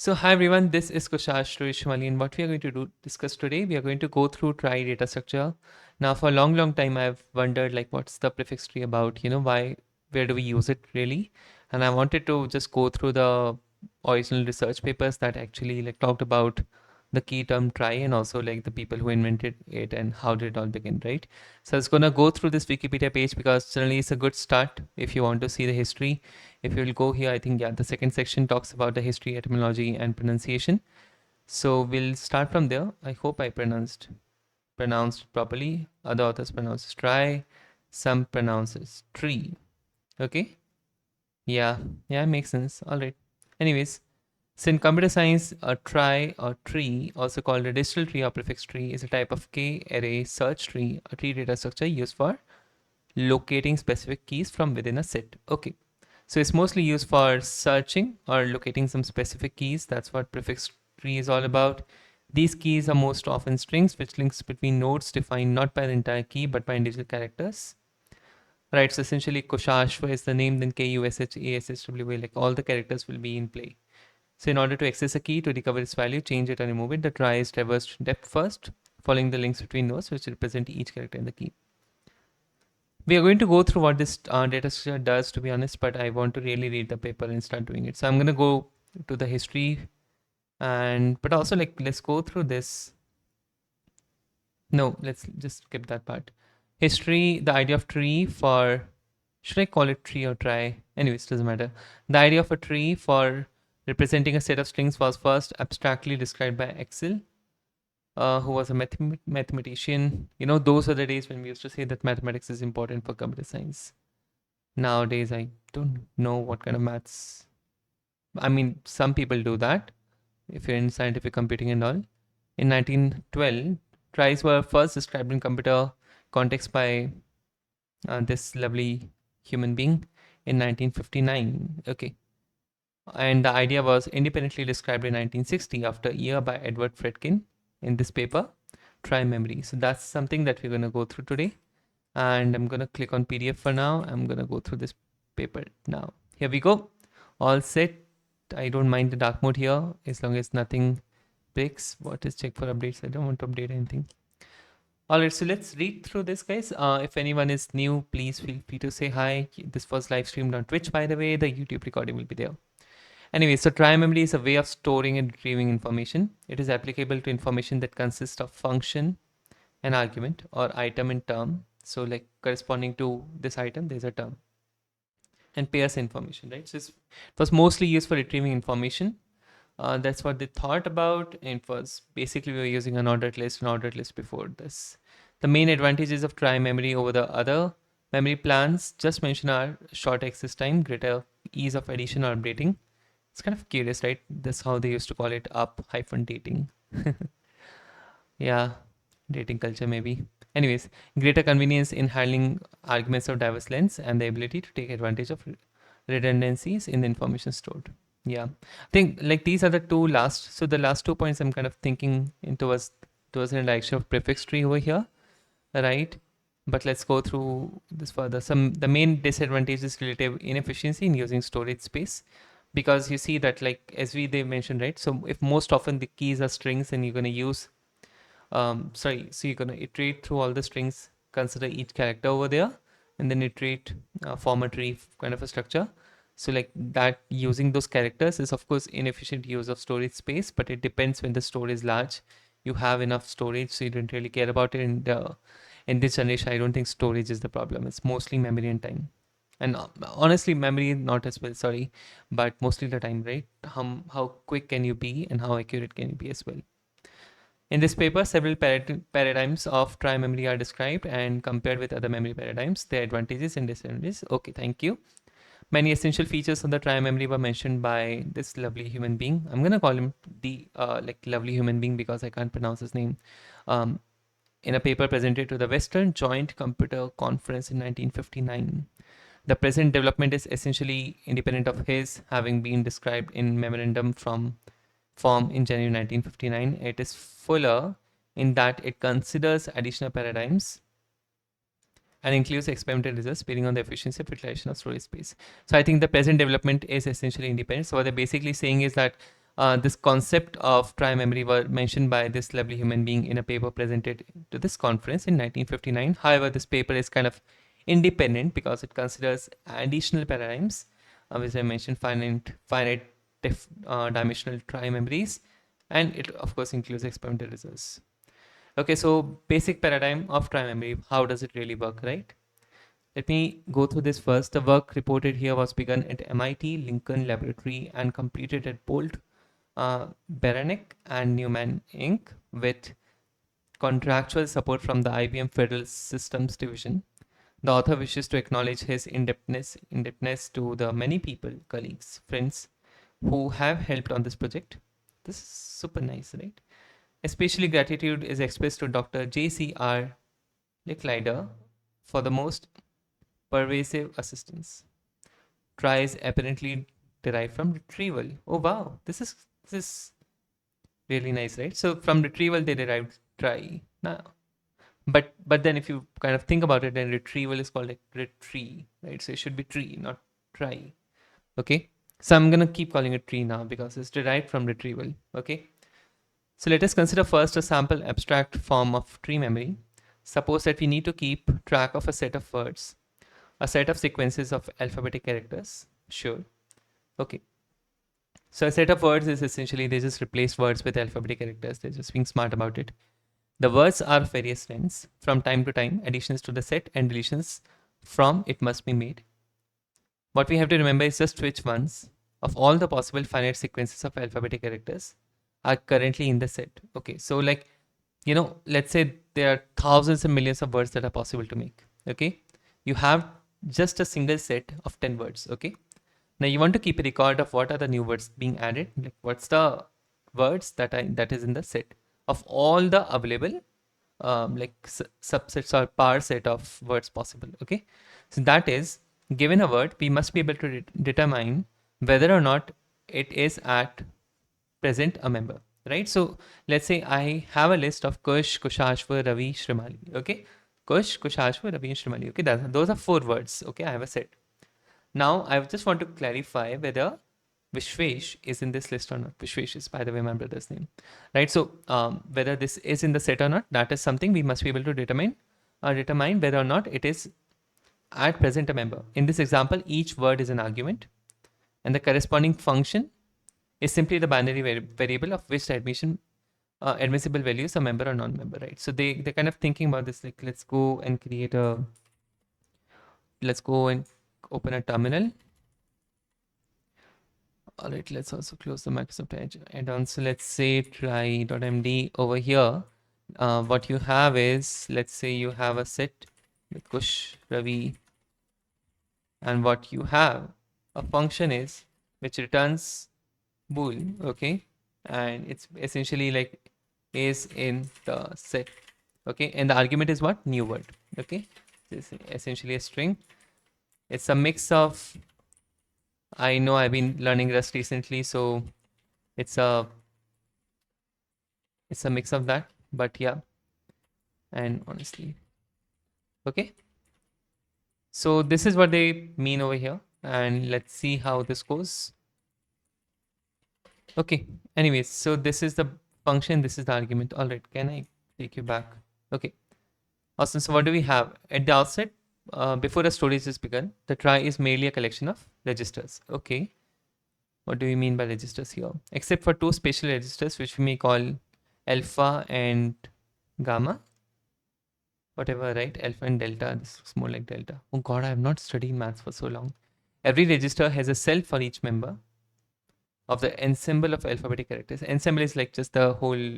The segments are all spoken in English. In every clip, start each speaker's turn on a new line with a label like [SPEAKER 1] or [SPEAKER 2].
[SPEAKER 1] So hi everyone, this is Kushash Shimali, and what we are going to discuss today, we are going to go through Trie Data Structure. Now for a long time I've wondered like what's the prefix tree about, where do we use it really? And I wanted to just go through the original research papers that actually like talked about the key term trie and also like the people who invented it and how did it all begin, right? So I was gonna go through this Wikipedia page because generally it's a good start if you want to see the history. If you'll go here, I think, yeah, the second section talks about the history, etymology, and pronunciation. So we'll start from there. I hope I pronounced properly. Other authors pronounce it try, some pronounce it tree. Okay? Yeah, yeah, makes sense. All right. Anyways, so in computer science, a trie or tree, also called a digital tree or prefix tree, is a type of k-array search tree, a tree data structure used for locating specific keys from within a set. Okay. So it's mostly used for searching or locating some specific keys. That's what prefix tree is all about. These keys are most often strings, which links between nodes defined not by the entire key but by individual characters. Right, so essentially Kushashva is the name, then KUSHASHWA, like all the characters will be in play. So in order to access a key to recover its value, change it or remove it, the trie is traversed depth first, following the links between nodes which represent each character in the key. We are going to go through what this data structure does, to be honest, but I want to really read the paper and start doing it. So I'm going to go to the history but also like let's go through this. No, let's just skip that part. History, the idea of tree for, should I call it tree or try? Anyways, doesn't matter. The idea of a tree for representing a set of strings was first abstractly described by Excel, who was a mathematician. Those are the days when we used to say that mathematics is important for computer science. Nowadays, I don't know what kind of maths. I mean, some people do that if you're in scientific computing and all. In 1912, tries were first described in computer context by this lovely human being in 1959. Okay. And the idea was independently described in 1960 after a year by Edward Fredkin in this paper, Trie Memory. So that's something that we're going to go through today. And I'm going to click on PDF for now. I'm going to go through this paper now. Here we go. All set. I don't mind the dark mode here as long as nothing breaks. What is check for updates? I don't want to update anything. Alright, so let's read through this, guys. If anyone is new, please feel free to say hi. This was live streamed on Twitch, by the way. The YouTube recording will be there. Anyway, so trie memory is a way of storing and retrieving information. It is applicable to information that consists of function, an argument, or item in term. So like corresponding to this item, there's a term. And pairs information, right? So it was mostly used for retrieving information. That's what they thought about. And it was basically we were using an ordered list before this. The main advantages of trie memory over the other memory plans just mentioned are short access time, greater ease of addition or updating. It's kind of curious, right? That's how they used to call it up-dating. Yeah, dating culture maybe. Anyways, greater convenience in handling arguments of diverse lengths and the ability to take advantage of redundancies in the information stored. Yeah, I think like these are the two last. So the last 2 points I'm kind of thinking towards the direction of prefix tree over here, right? But let's go through this further. The main disadvantage is relative inefficiency in using storage space, because you see that like as they mentioned, right? So if most often the keys are strings and you're going to use so you're going to iterate through all the strings, consider each character over there, and then iterate, form a tree kind of a structure. So like that, using those characters is of course inefficient use of storage space, but it depends. When the store is large, you have enough storage, so you don't really care about it. And in this generation, I don't think storage is the problem. It's mostly memory and time. And honestly, memory not as well, sorry, but mostly the time, right? How quick can you be and how accurate can you be as well. In this paper, several paradigms of trie memory are described and compared with other memory paradigms, their advantages and disadvantages. Okay, thank you. Many essential features of the trie memory were mentioned by this lovely human being. I'm gonna call him the like lovely human being because I can't pronounce his name. Um, in a paper presented to the Western Joint Computer Conference in 1959. The present development is essentially independent of his, having been described in memorandum from form in January 1959. It is fuller in that it considers additional paradigms and includes experimental results based on the efficiency of utilization of storage space. So I think the present development is essentially independent. So what they're basically saying is that This concept of trie memory were mentioned by this lovely human being in a paper presented to this conference in 1959. However, this paper is kind of independent because it considers additional paradigms, which I mentioned, finite dimensional trie memories, and it of course includes experimental results. Okay, so basic paradigm of trie memory. How does it really work, right? Let me go through this first. The work reported here was begun at MIT Lincoln Laboratory and completed at Bolt, Beranek and Newman Inc. with contractual support from the IBM Federal Systems Division. The author wishes to acknowledge his indebtedness to the many people, colleagues, friends who have helped on this project. This is super nice, right? Especially gratitude is expressed to Dr. J.C.R. Licklider for the most pervasive assistance. Tries apparently derived from retrieval. Oh wow, this is really nice, right? So from retrieval they derived try. Now, but then if you kind of think about it, then retrieval is called like retrieve, right? So it should be tree, not try. Okay. So I'm gonna keep calling it tree now because it's derived from retrieval. Okay. So let us consider first a sample abstract form of tree memory. Suppose that we need to keep track of a set of words, a set of sequences of alphabetic characters. Sure. Okay. So a set of words is essentially they just replace words with alphabetic characters. They're just being smart about it. The words are of various lengths. From time to time, additions to the set and deletions from it must be made. What we have to remember is just which ones of all the possible finite sequences of alphabetic characters are currently in the set. Okay, so like, let's say there are thousands and millions of words that are possible to make. Okay, you have just a single set of 10 words. Okay, now you want to keep a record of what are the new words being added, like what's the words that is in the set of all the available subsets or par set of words possible. Okay, so that is, given a word, we must be able to determine whether or not it is at present a member, right? So let's say I have a list of Kush, Kushashva, Ravi, Shrimali. Okay, Kush, Kushashva, Ravi, and Shrimali. Okay, those are 4 words. Okay, I have a set. Now I just want to clarify whether Vishwesh is in this list or not. Vishwesh is, by the way, my brother's name, right? So whether this is in the set or not, that is something we must be able to determine whether or not it is at present a member. In this example, each word is an argument, and the corresponding function is simply the binary variable of which the admissible value is a member or non-member, right? So they're kind of thinking about this, like let's go and open a terminal. All right, let's also close the Microsoft Edge add-on. So let's say try.md over here. What you have is, let's say you have a set with Kush, Ravi, and what you have a function is which returns bool, okay, and it's essentially like is in the set, okay, and the argument is what? New word, okay. It's essentially a string. It's a mix of, I know I've been learning Rust recently, so it's a mix of that, but yeah, and honestly, okay. So this is what they mean over here, and let's see how this goes. Okay, anyways, so this is the function, this is the argument. All right, can I take you back? Okay, awesome. So what do we have at the outset? Before the storage is begun, the trie is merely a collection of registers. Okay, what do we mean by registers here? Except for 2 spatial registers, which we may call alpha and gamma, whatever, right? Alpha and delta. This looks more like delta. Oh god, I have not studied maths for so long. Every register has a cell for each member of the ensemble of alphabetic characters. Ensemble is like just the whole,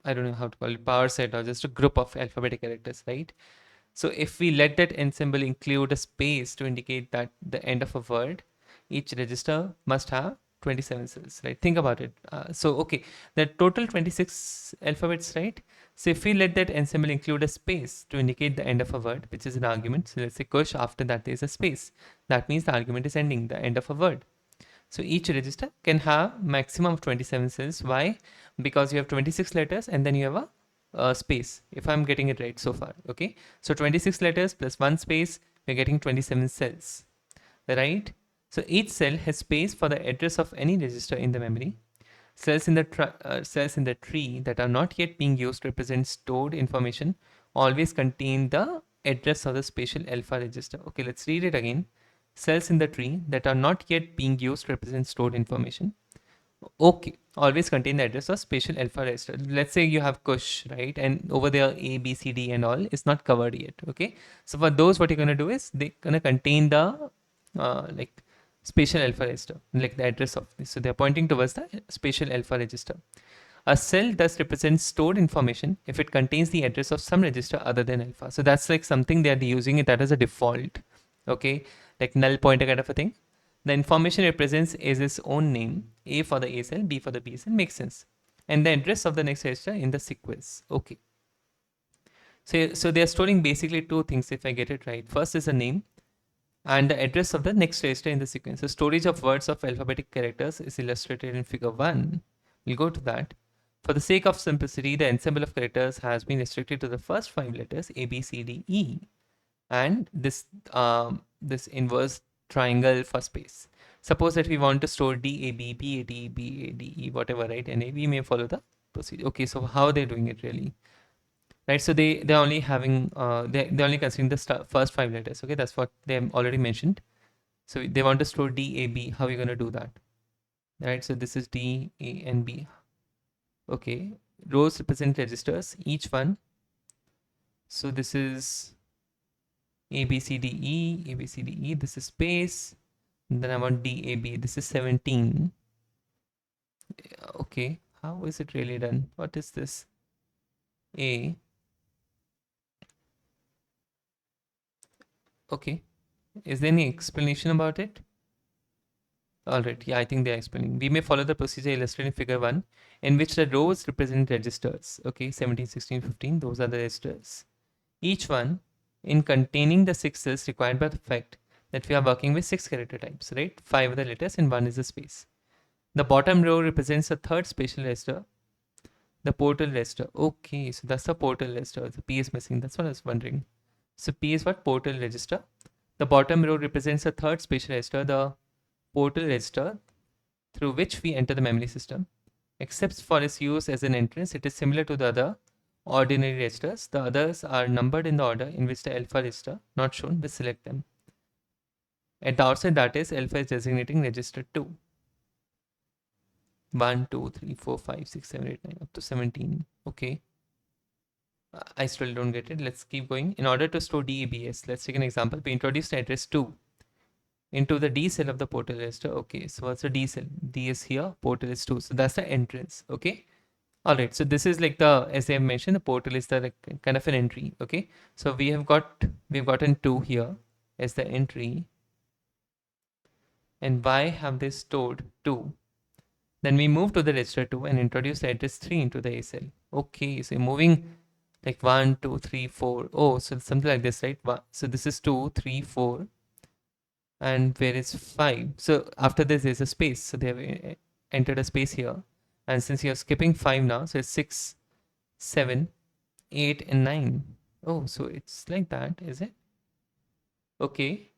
[SPEAKER 1] I don't know how to call it, power set, or just a group of alphabetic characters, right? So if we let that ensemble include a space to indicate that the end of a word, each register must have 27 cells, right? Think about it. Okay, the total 26 alphabets, right? So if we let that ensemble include a space to indicate the end of a word, which is an argument, so let's say Kush, after that there is a space. That means the argument is ending, the end of a word. So each register can have maximum of 27 cells. Why? Because you have 26 letters and then you have a space, if I'm getting it right so far. Okay, so 26 letters plus 1 space, we're getting 27 cells, right? So each cell has space for the address of any register in the memory. Cells in the tree that are not yet being used to represent stored information always contain the address of the spatial alpha register. Okay, let's read it again. Cells in the tree that are not yet being used to represent stored information. Okay, always contain the address of spatial alpha register. Let's say you have Kush, right? And over there A, B, C, D and all is not covered yet. Okay. So for those, what you're gonna do is they're gonna contain the like spatial alpha register, like the address of this. So they're pointing towards the spatial alpha register. A cell thus represents stored information if it contains the address of some register other than alpha. So that's like something they are using it that as a default. Okay, like null pointer kind of a thing. The information represents is its own name, A for the A cell, B for the B cell, makes sense. And the address of the next register in the sequence. Okay. So they are storing basically two things if I get it right. First is a name and the address of the next register in the sequence. So storage of words of alphabetic characters is illustrated in figure 1. We'll go to that. For the sake of simplicity, the ensemble of characters has been restricted to the first 5 letters A, B, C, D, E, and this inverse triangle for space. Suppose that we want to store D, A, B, B, A, D, B, A, D, E, whatever, right? And we may follow the procedure. Okay, so how they're doing it really? Right, so they're only having they're only considering the first 5 letters. Okay, that's what they have already mentioned. So they want to store D, A, B. How are you going to do that? Right, so this is D, A, and B. Okay, rows represent registers, each one. So this is A, B, C, D, E, A, B, C, D, E. This is space. And then I want D, A, B. This is 17. Okay, how is it really done? What is this? A. Okay, is there any explanation about it? Alright, yeah, I think they're explaining. We may follow the procedure illustrated in figure 1, in which the rows represent registers. Okay, 17, 16, 15, those are the registers. Each one in containing the 6 cells required by the fact that we are working with 6 character types, right? 5 are the letters and 1 is the space. The bottom row represents the third spatial register, the portal register. Okay, so that's the portal register. The P is missing. That's what I was wondering. So P is what? Portal register. The bottom row represents the third spatial register, the portal register through which we enter the memory system. Except for its use as an entrance, it is similar to the other ordinary registers. The others are numbered in the order in which the alpha register, not shown, we select them. At the outside, that is, alpha is designating register 2. 1, 2, 3, 4, 5, 6, 7, 8, 9, up to 17. Okay. I still don't get it. Let's keep going. In order to store DABS, let's take an example. We introduce the address 2 into the D cell of the portal register. Okay, so what's the D cell? D is here, portal is 2. So that's the entrance. Okay. All right. So this is like the, as I mentioned, the portal is the like, kind of an entry. Okay. So we've gotten 2 here as the entry. And why have they stored 2? Then we move to the register 2 and introduce the address 3 into the A cell. Okay. So moving like 1, 2, 3, 4. Oh, so something like this, right? So this is 2, 3, 4. And where is 5? So after this, there's a space. So they have entered a space here. And since you're skipping 5 now, so it's 6, 7, 8, and 9. Oh, so it's like that, is it? Okay.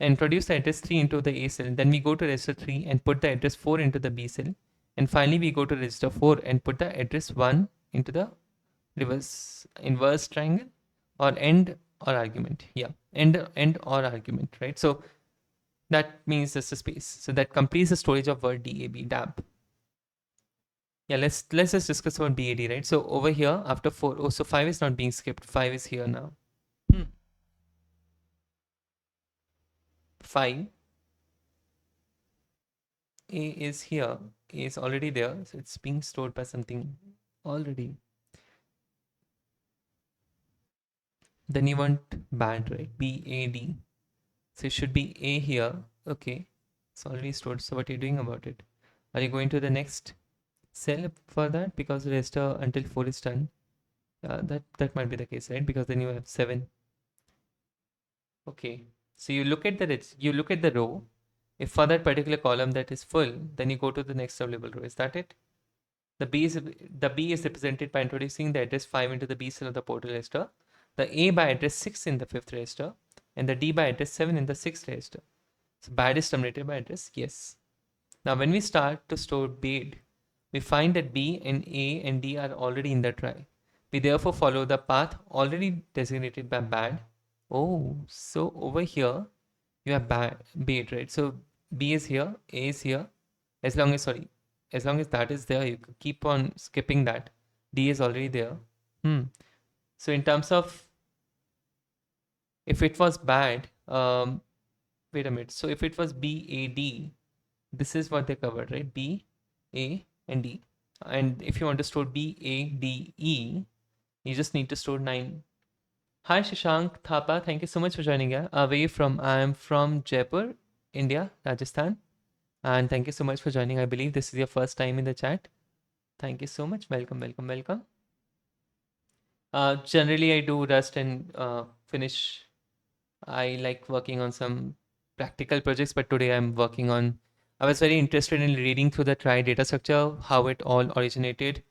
[SPEAKER 1] Introduce the address 3 into the A cell. Then we go to register 3 and put the address 4 into the B cell. And finally, we go to register 4 and put the address 1 into the inverse triangle or end or argument. Yeah, end or argument, right? So that means just a space. So that completes the storage of word DAB. Yeah, let's just discuss about BAD, right? So over here after 4, oh, so 5 is not being skipped. 5 is here now. 5. A is here. A is already there. So it's being stored by something already. Then you want bad, right? BAD. So it should be A here. Okay. It's already stored. So what are you doing about it? Are you going to the next cell for that? Because the register until 4 is done. That might be the case, right? Because then you have 7. Okay. So you look at the row. If for that particular column that is full, then you go to the next available row. Is that it? The B is represented by introducing the address 5 into the B cell of the portal register, the A by address 6 in the 5th register, and the D by address 7 in the 6th register. So bad is terminated by address, yes. Now when we start to store bad, we find that B and A and D are already in the trie. We therefore follow the path already designated by bad. Oh, so over here you have bad, right? So B is here, A is here. As long as that is there, you could keep on skipping that. D is already there. Hmm. So in terms of if it was bad, wait a minute. So if it was B, A, D, this is what they covered, right? B, A, and D. And if you want to store B, A, D, E, you just need to store 9. Hi Shashank Thapa, thank you so much for joining us. I am from Jaipur, India, Rajasthan. And thank you so much for joining. I believe this is your first time in the chat. Thank you so much. Welcome, welcome, welcome. Generally, I do Rust and finish. I like working on some practical projects, but today I'm working on. I was very interested in reading through the Trie data structure, how it all originated,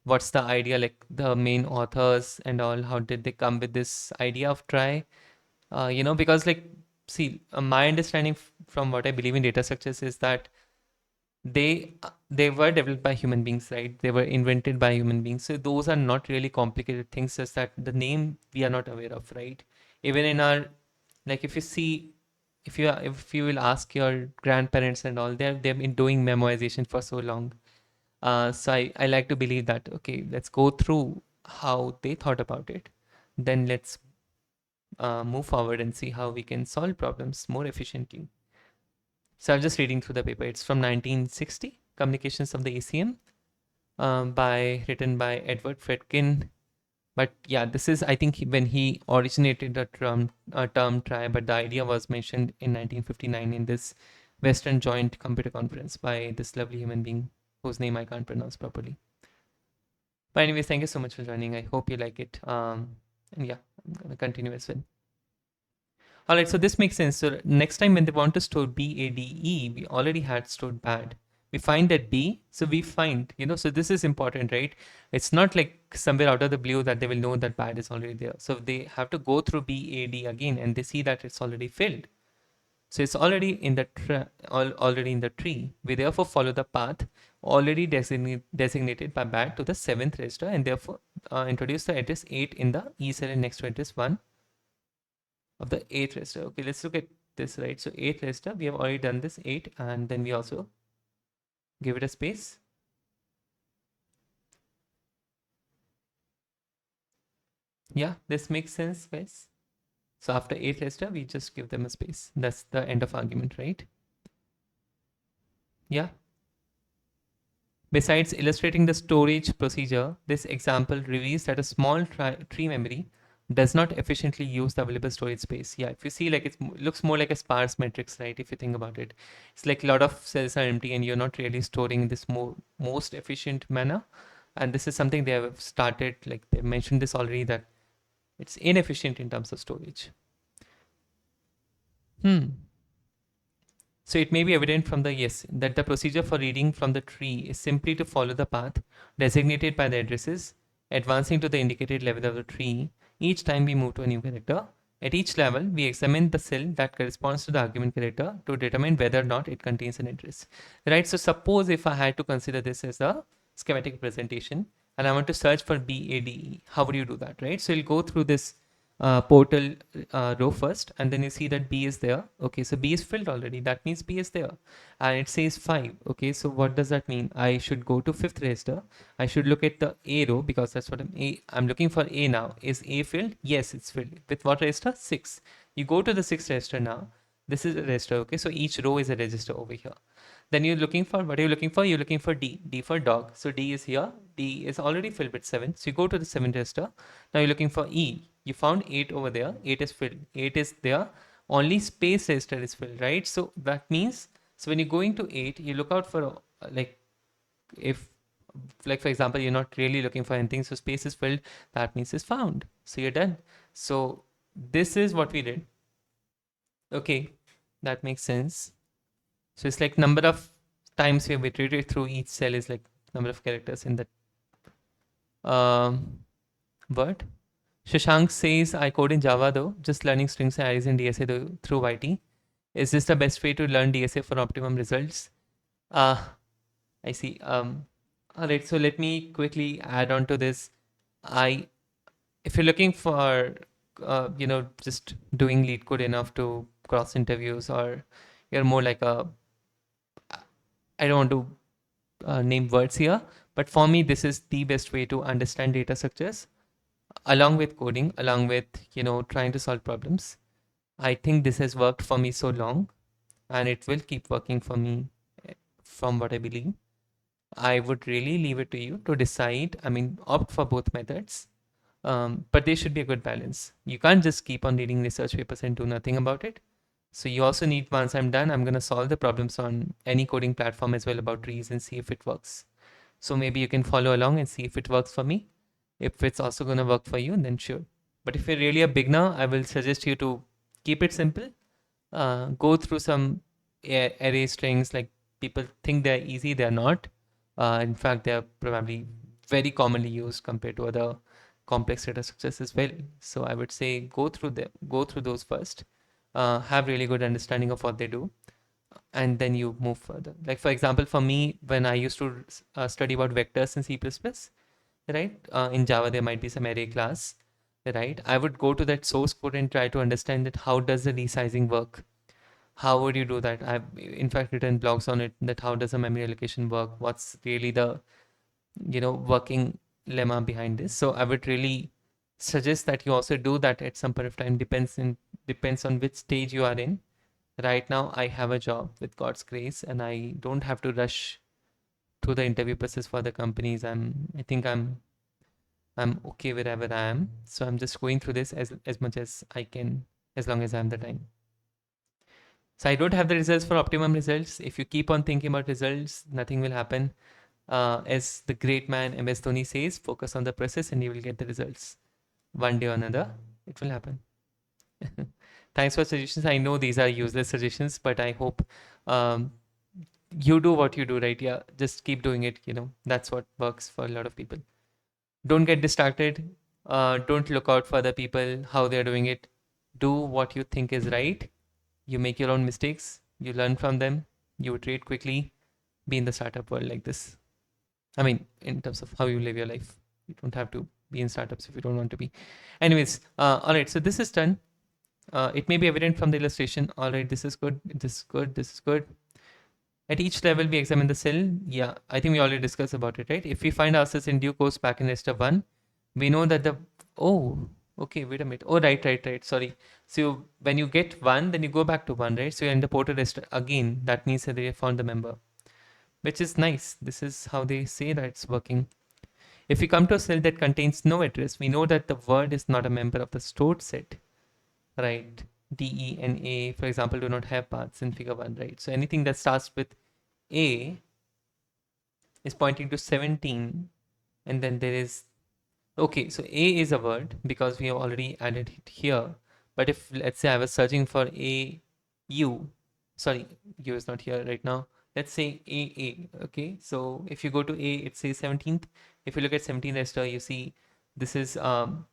[SPEAKER 1] what's the idea, like the main authors and all, how did they come with this idea of Trie? Because like, see, my understanding from what I believe in data structures is that they were developed by human beings, right? They were invented by human beings, so those are not really complicated things, just that the name we are not aware of, right? Even in our, like, if you see, if you will ask your grandparents and all, they've been doing memorization for so long. So I like to believe that, okay, let's go through how they thought about it, then let's move forward and see how we can solve problems more efficiently. So I'm just reading through the paper. It's from 1960, Communications of the ACM, written by Edward Fredkin. But yeah, this is, I think, when he originated the term trie, but the idea was mentioned in 1959 in this Western Joint Computer Conference by this lovely human being whose name I can't pronounce properly. But anyways, thank you so much for joining. I hope you like it. And yeah, I'm going to continue as well. All right, so this makes sense. So next time when they want to store BADE, we already had stored bad. We find that B, so we find, so this is important, right? It's not like somewhere out of the blue that they will know that bad is already there. So they have to go through BAD again and they see that it's already filled. So it's already in the already in the tree. We therefore follow the path already designated by bad to the 7th register and therefore introduce the address 8 in the E cell and next to address 1 of the 8th register. Okay, let's look at this, right? So 8th register, we have already done this 8 and then we also give it a space. Yeah, this makes sense, guys. So after 8th register, we just give them a space. That's the end of argument, right? Yeah. Besides illustrating the storage procedure, this example reveals that a small tree memory does not efficiently use the available storage space. Yeah, if you see, like, it looks more like a sparse matrix, right? If you think about it, it's like a lot of cells are empty and you're not really storing in this most efficient manner. And this is something they have started, like they mentioned this already, that it's inefficient in terms of storage. So it may be evident from the yes that the procedure for reading from the tree is simply to follow the path designated by the addresses, advancing to the indicated level of the tree each time we move to a new character. At each level, we examine the cell that corresponds to the argument character to determine whether or not it contains an address. Right, so suppose if I had to consider this as a schematic representation and I want to search for BADE, how would you do that, right? So you'll go through this portal row first and then you see that B is there. Okay, so B is filled already. That means B is there and it says 5. Okay, so what does that mean? I should go to 5th register. I should look at the A row because that's what I'm looking for. A now. Is A filled? Yes, it's filled. With what register? 6. You go to the 6th register now. This is a register. Okay, so each row is a register over here. Then you're looking for, what are you looking for? You're looking for D for dog. So D is here. D is already filled with 7. So you go to the 7th register. Now you're looking for E. You found 8 over there. 8 is filled. 8 is there. Only space register is filled, right? So that means, so when you're going to 8, you look out for, like, if, like, for example, you're not really looking for anything, so space is filled, that means it's found. So you're done. So this is what we did. Okay, that makes sense. So it's like number of times we have iterated through each cell is like number of characters in that word. Shashank says, I code in Java though, just learning strings and arrays in DSA through YT. Is this the best way to learn DSA for optimum results? I see. All right. So let me quickly add on to this. I, if you're looking for, just doing lead code enough to cross interviews, or you're more like a, I don't want to name words here, but for me, this is the best way to understand data structures, along with coding, along with, trying to solve problems. I think this has worked for me so long, and it will keep working for me, from what I believe. I would really leave it to you to decide. I mean, opt for both methods, but there should be a good balance. You can't just keep on reading research papers and do nothing about it. So you also need, once I'm done, I'm going to solve the problems on any coding platform as well about trees and see if it works. So maybe you can follow along and see if it works for me. If it's also going to work for you, then sure. But if you're really a beginner, I will suggest you to keep it simple. Go through some array strings. Like, people think they're easy, they're not. In fact, they're probably very commonly used compared to other complex data structures as well. So I would say go through those first. Have really good understanding of what they do, and then you move further. Like, for example, for me, when I used to study about vectors in C++, right? In Java, there might be some array class, right? I would go to that source code and try to understand that how does the resizing work? How would you do that? I've in fact written blogs on it, that how does a memory allocation work? What's really the, working lemma behind this? So I would really suggest that you also do that at some point of time. Depends on which stage you are in. Right now, I have a job with God's grace, and I don't have to rush through the interview process for the companies. I think I'm okay wherever I am. So I'm just going through this as much as I can, as long as I have the time. So I don't have the results for optimum results. If you keep on thinking about results, nothing will happen. As the great man MS Dhoni says, focus on the process and you will get the results. One day or another, it will happen. Thanks for suggestions. I know these are useless suggestions, but I hope um, you do what you do, right? Yeah, just keep doing it. That's what works for a lot of people. Don't get distracted. Don't look out for other people, how they're doing it. Do what you think is right. You make your own mistakes, you learn from them, you iterate quickly, be in the startup world like this. I mean, in terms of how you live your life. You don't have to be in startups if you don't want to be. Anyways, all right, so this is done. It may be evident from the illustration. All right, this is good, this is good, this is good. At each level, we examine the cell. Yeah, I think we already discussed about it, right? If we find ourselves in due course back in register 1, we know that oh, okay, wait a minute. Oh, right. Sorry. So when you get 1, then you go back to 1, right? So you're in the portal register again. That means that they have found the member, which is nice. This is how they say that it's working. If we come to a cell that contains no address, we know that the word is not a member of the stored set, right? D, E, and A, for example, do not have paths in figure 1, right? So anything that starts with A is pointing to 17, and then there is, okay, so A is a word because we have already added it here. But if, let's say, I was searching for U, sorry, U is not here right now. Let's say AA, okay? So if you go to A, it says 17th. If you look at 17th register, you see this is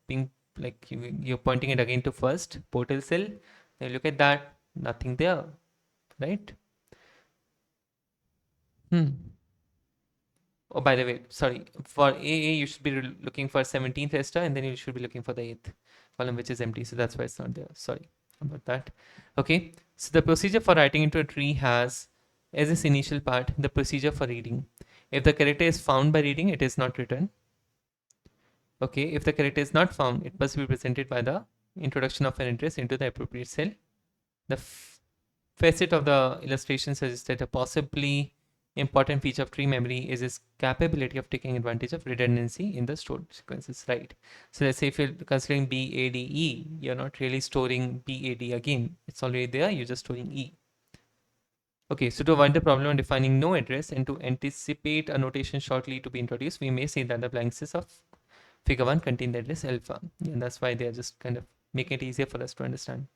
[SPEAKER 1] being, like, you're pointing it again to first portal cell. Then you look at that, nothing there, right? Hmm. Oh, by the way, sorry. For AA, you should be looking for 17th register, and then you should be looking for the 8th column, which is empty. So that's why it's not there. Sorry about that. Okay. So the procedure for writing into a tree has, as this initial part, the procedure for reading. If the character is found by reading, it is not written. Okay. If the character is not found, it must be presented by the introduction of an address into the appropriate cell. The facet of the illustration suggests that a possibly important feature of tree memory is its capability of taking advantage of redundancy in the stored sequences, right? So let's say if you're considering BADE, you're not really storing BAD again. It's already there, you're just storing E. Okay, so to avoid the problem of defining no address and to anticipate a notation shortly to be introduced, we may say that the blanks of figure 1 contain the address alpha. And that's why they're just kind of making it easier for us to understand.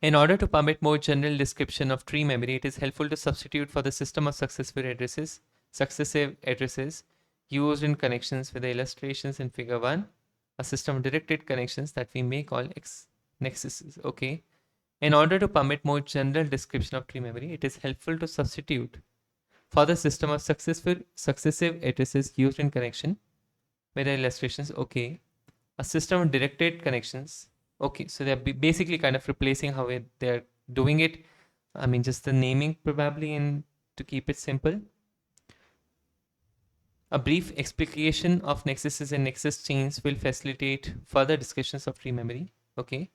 [SPEAKER 1] In order to permit more general description of tree memory, it is helpful to substitute for the system of successive addresses used in connections with the illustrations in figure 1, a system of directed connections that we may call nexuses. Okay. In order to permit more general description of tree memory, it is helpful to substitute for the system of successive addresses used in connection with the illustrations. Okay, a system of directed connections. Okay, so they're basically kind of replacing how they're doing it. I mean, just the naming probably, and to keep it simple. A brief explication of nexuses and nexus chains will facilitate further discussions of tree memory. Okay,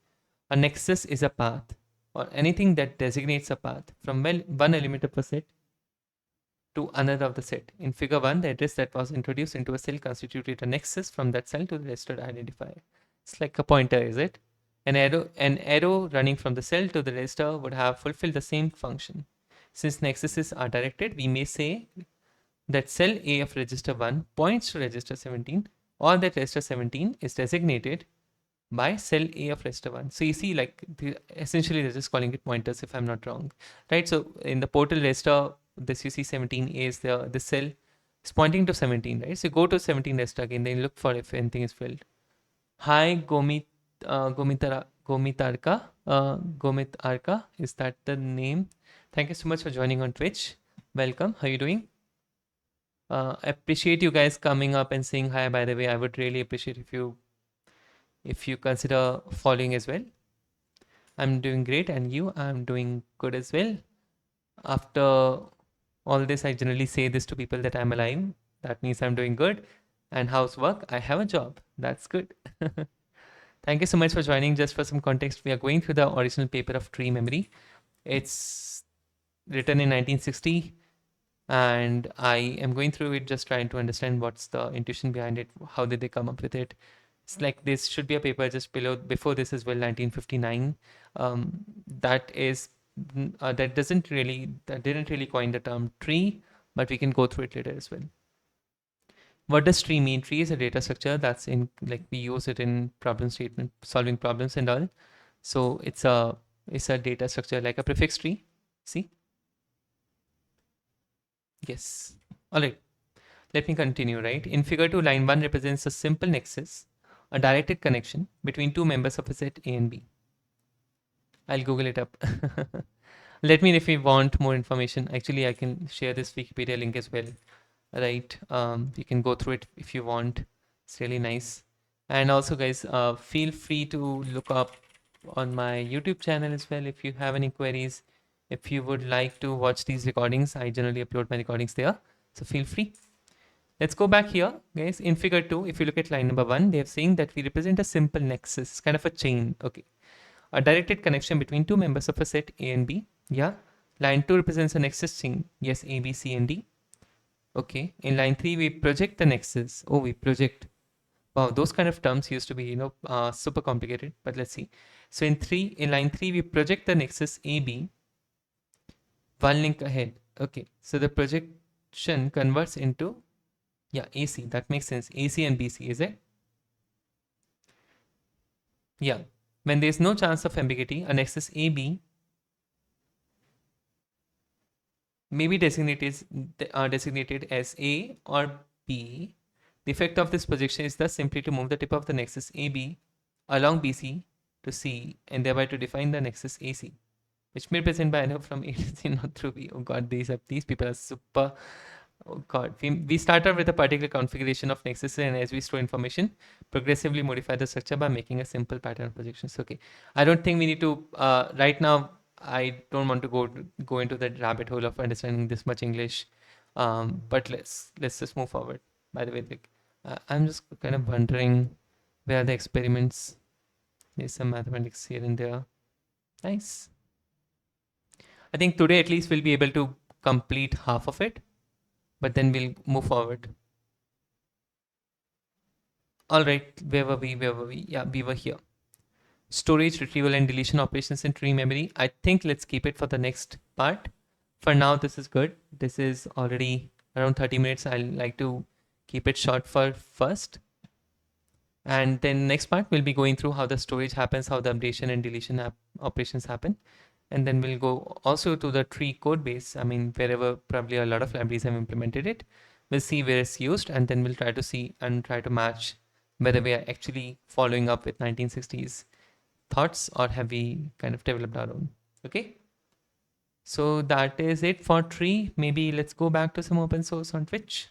[SPEAKER 1] a nexus is a path or anything that designates a path from one element of a set to another of the set. In figure 1, the address that was introduced into a cell constituted a nexus from that cell to the registered identifier. It's like a pointer, is it? An arrow running from the cell to the register would have fulfilled the same function. Since nexuses are directed, we may say that cell A of register 1 points to register 17, or that register 17 is designated by cell A of register 1. So you see, like, essentially they're just calling it pointers, if I'm not wrong, right? So in the portal register, this you see 17 is the cell is pointing to 17, right? So you go to 17 register again, then look for if anything is filled. Hi, Gomitarka. Gomitarka, is that the name? Thank you so much for joining on Twitch. Welcome. How are you doing? Appreciate you guys coming up and saying hi. By the way, I would really appreciate if you consider following as well. I'm doing great, and you? I'm doing good as well. After all this, I generally say this to people that I'm alive. That means I'm doing good. And how's work? I have a job. That's good. Thank you so much for joining. Just for some context, we are going through the original paper of Trie Memory. It's written in 1960, and I am going through it just trying to understand what's the intuition behind it. How did they come up with it? It's like this should be a paper just before this as well, 1959. That is that didn't really coin the term tree, but we can go through it later as well. What does tree mean? Tree is a data structure that's in, like, we use it in problem statement, solving problems and all. So it's a data structure like a prefix tree. See? Yes. All right. Let me continue, right? In figure 2, line 1 represents a simple nexus, a directed connection between two members of a set A and B. I'll Google it up. Let me know if you want more information. Actually, I can share this Wikipedia link as well, right? You can go through it if you want. It's really nice. And also, guys, feel free to look up on my YouTube channel as well if you have any queries. If you would like to watch these recordings, I generally upload my recordings there. So feel free. Let's go back here, guys. In figure 2, if you look at line number 1, they are saying that we represent a simple nexus, kind of a chain. Okay. A directed connection between two members of a set A and B. Yeah. Line 2 represents a nexus chain. Yes, A, B, C, and D. Okay. In line 3, we project the nexus. Oh, we project. Wow, those kind of terms used to be, super complicated. But let's see. So in line 3, we project the nexus AB one link ahead. Okay. So the projection converts into, yeah, AC. That makes sense. AC and BC, is it? Yeah. When there is no chance of ambiguity, a nexus AB may be designated as A or B. The effect of this projection is thus simply to move the tip of the nexus AB along BC to C, and thereby to define the nexus AC, which may be present by arrow from A to C, not through B. Oh God, these people are super. Oh God, we start out with a particular configuration of nexus, and as we store information, progressively modify the structure by making a simple pattern of projections. Okay, I don't think we need to right now. I don't want to go into that rabbit hole of understanding this much English, but let's just move forward. By the way, like, I'm just kind of wondering where are the experiments. There's some mathematics here and there. Nice. I think today at least we'll be able to complete half of it, but then we'll move forward. All right, where were we? Yeah, we were here. Storage, retrieval, and deletion operations in tree memory. I think let's keep it for the next part. For now, this is good. This is already around 30 minutes. I like to keep it short for first. And then next part, we'll be going through how the storage happens, how the updation and deletion operations happen. And then we'll go also to the tree code base. I mean, wherever probably a lot of libraries have implemented it, we'll see where it's used, and then we'll try to see and try to match whether we are actually following up with 1960s thoughts, or have we kind of developed our own? Okay. So that is it for Tree. Maybe let's go back to some open source on Twitch.